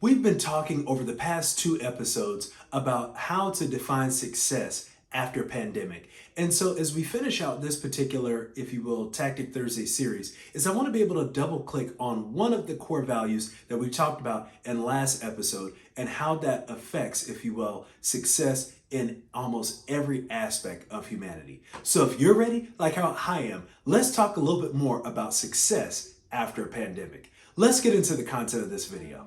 We've been talking over the past two episodes about how to define success after pandemic. And so as we finish out this particular, if you will, Tactic Thursday series, is I want to be able to double click on one of the core values that we talked about in last episode and how that affects, if you will, success in almost every aspect of humanity. So if you're ready, like how I am, let's talk a little bit more about success after a pandemic. Let's get into the content of this video.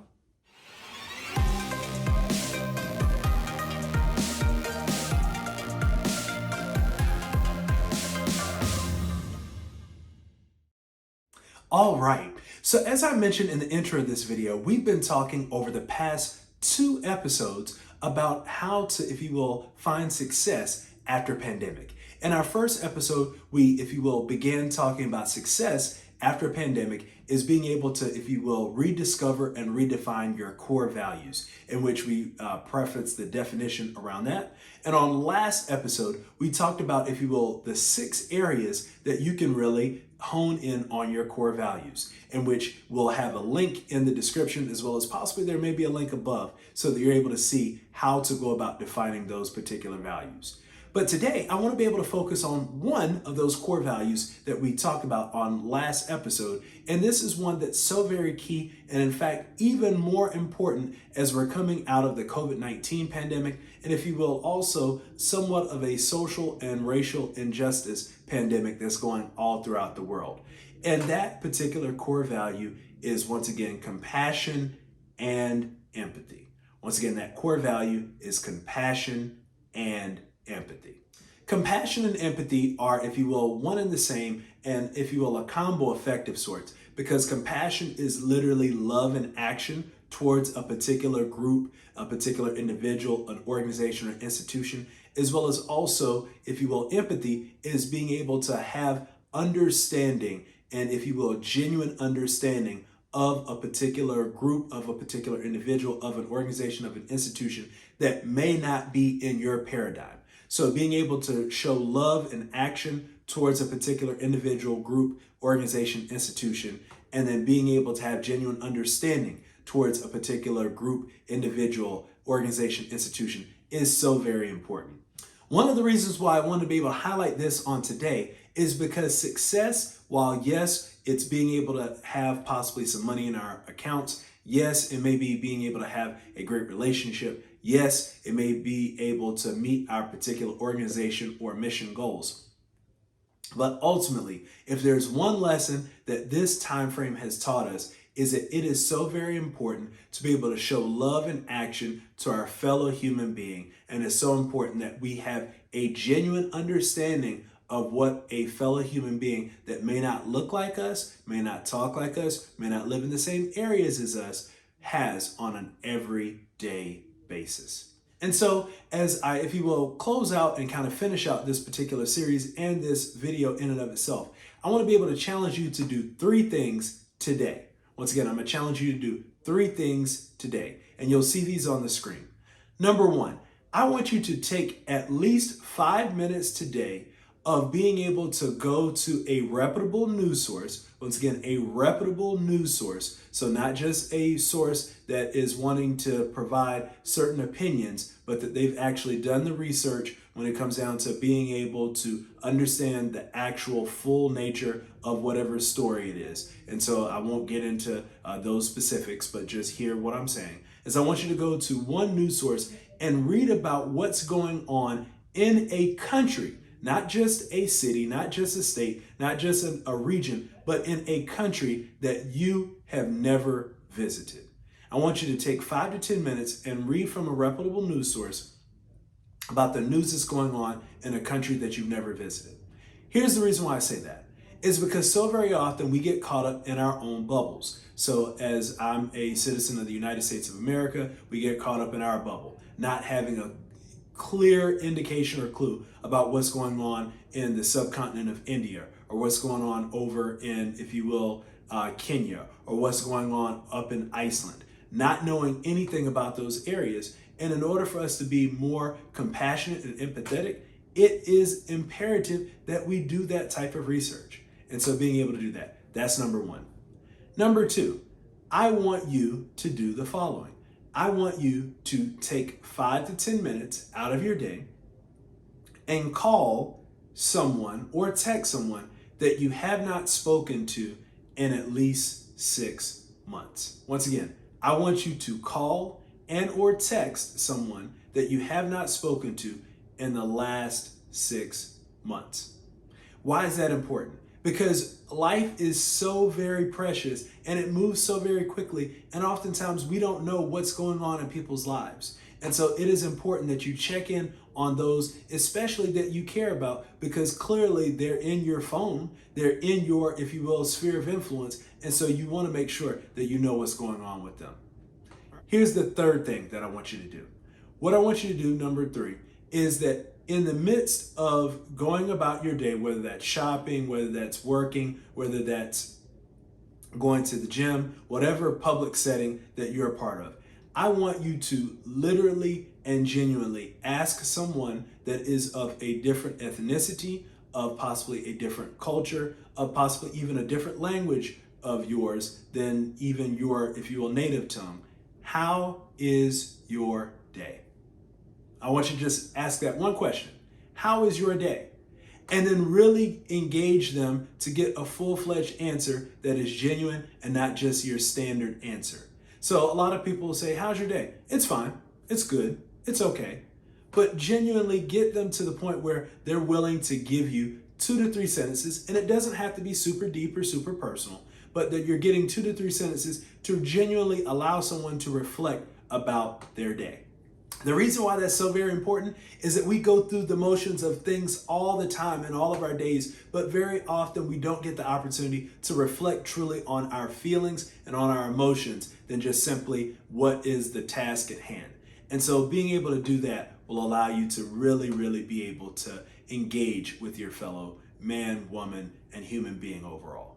All right, so as I mentioned in the intro of this video, we've been talking over the past two episodes about how to, if you will, find success after pandemic. In our first episode, we, if you will, began talking about success after a pandemic is being able to, if you will, rediscover and redefine your core values, in which we preface the definition around that. And on last episode, we talked about, if you will, the 6 areas that you can really hone in on your core values, in which we'll have a link in the description, as well as possibly there may be a link above so that you're able to see how to go about defining those particular values. But today, I want to be able to focus on one of those core values that we talked about on last episode. And this is one that's so very key, and in fact, even more important as we're coming out of the COVID-19 pandemic, and if you will, also somewhat of a social and racial injustice pandemic that's going all throughout the world. And that particular core value is, once again, compassion and empathy. Once again, that core value is compassion and empathy. Compassion and empathy are, if you will, one and the same, and if you will, a combo effect of sorts, because compassion is literally love in action towards a particular group, a particular individual, an organization or institution, as well as also, if you will, empathy is being able to have understanding and, if you will, genuine understanding of a particular group, of a particular individual, of an organization, of an institution that may not be in your paradigm. So being able to show love and action towards a particular individual, group, organization, institution, and then being able to have genuine understanding towards a particular group, individual, organization, institution is so very important. One of the reasons why I wanted to be able to highlight this on today is because success, while yes, it's being able to have possibly some money in our accounts, yes, it may be being able to have a great relationship, yes, it may be able to meet our particular organization or mission goals. But ultimately, if there's one lesson that this time frame has taught us, is that it is so very important to be able to show love and action to our fellow human being. And it's so important that we have a genuine understanding of what a fellow human being that may not look like us, may not talk like us, may not live in the same areas as us, has on an everyday basis. And so as I, if you will, close out and kind of finish out this particular series and this video in and of itself, I want to be able to challenge you to do 3 things today. Once again, I'm going to challenge you to do 3 things today, and you'll see these on the screen. Number 1, I want you to take at least 5 minutes today of being able to go to a reputable news source. Once again, a reputable news source. So not just a source that is wanting to provide certain opinions, but that they've actually done the research when it comes down to being able to understand the actual full nature of whatever story it is. And so I won't get into those specifics, but just hear what I'm saying. Is I want you to go to one news source and read about what's going on in a country. Not just a city, not just a state, not just a region, but in a country that you have never visited. I want you to take 5 to 10 minutes and read from a reputable news source about the news that's going on in a country that you've never visited. Here's the reason why I say that. Is because so very often we get caught up in our own bubbles. So as I'm a citizen of the United States of America, we get caught up in our bubble, not having a clear indication or clue about what's going on in the subcontinent of India, or what's going on over in, if you will, Kenya, or what's going on up in Iceland, not knowing anything about those areas. And in order for us to be more compassionate and empathetic, it is imperative that we do that type of research. And so being able to do that, that's number 1. Number 2, I want you to do the following. I want you to take 5 to 10 minutes out of your day and call someone or text someone that you have not spoken to in at least 6 months. Once again, I want you to call and or text someone that you have not spoken to in the last 6 months. Why is that important? Because life is so very precious and it moves so very quickly, and oftentimes we don't know what's going on in people's lives. And so it is important that you check in on those, especially that you care about, because clearly they're in your phone, they're in your, if you will, sphere of influence, and so you want to make sure that you know what's going on with them. Here's the third thing that I want you to do. What I want you to do, number 3, is that in the midst of going about your day, whether that's shopping, whether that's working, whether that's going to the gym, whatever public setting that you're a part of, I want you to literally and genuinely ask someone that is of a different ethnicity, of possibly a different culture, of possibly even a different language of yours than even your, if you will, native tongue. How is your day? I want you to just ask that one question. How is your day? And then really engage them to get a full-fledged answer that is genuine and not just your standard answer. So a lot of people will say, how's your day? It's fine. It's good. It's okay. But genuinely get them to the point where they're willing to give you 2 to 3 sentences, and it doesn't have to be super deep or super personal, but that you're getting 2 to 3 sentences to genuinely allow someone to reflect about their day. The reason why that's so very important is that we go through the motions of things all the time in all of our days, but very often we don't get the opportunity to reflect truly on our feelings and on our emotions than just simply what is the task at hand. And so being able to do that will allow you to really, really be able to engage with your fellow man, woman, and human being overall.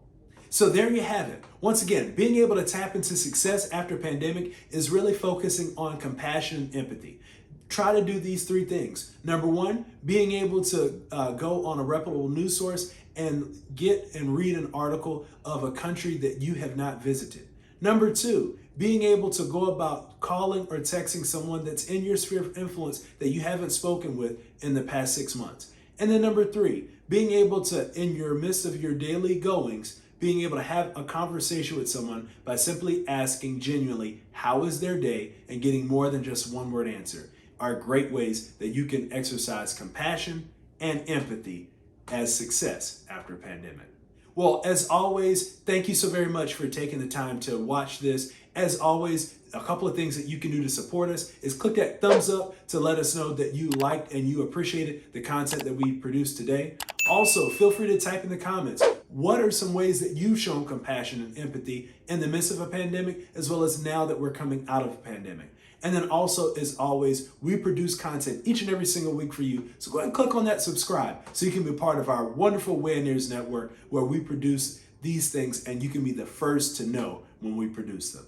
So there you have it. Once again, being able to tap into success after pandemic is really focusing on compassion and empathy. Try to do these 3 things. Number 1, being able to go on a reputable news source and get and read an article of a country that you have not visited. Number 2, being able to go about calling or texting someone that's in your sphere of influence that you haven't spoken with in the past 6 months. And then number 3, being able to, in your midst of your daily goings, being able to have a conversation with someone by simply asking genuinely, how is their day, and getting more than just one word answer are great ways that you can exercise compassion and empathy as success after a pandemic. Well, as always, thank you so very much for taking the time to watch this. As always, a couple of things that you can do to support us is click that thumbs up to let us know that you liked and you appreciated the content that we produced today. Also, feel free to type in the comments, what are some ways that you've shown compassion and empathy in the midst of a pandemic, as well as now that we're coming out of a pandemic. And then also, as always, we produce content each and every single week for you. So go ahead and click on that subscribe so you can be part of our wonderful Wayoneers network where we produce these things and you can be the first to know when we produce them.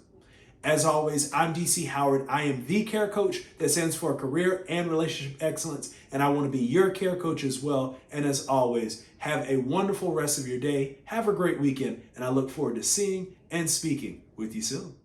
As always, I'm DC Howard. I am the care coach that stands for career and relationship excellence, and I want to be your care coach as well. And as always, have a wonderful rest of your day. Have a great weekend, and I look forward to seeing and speaking with you soon.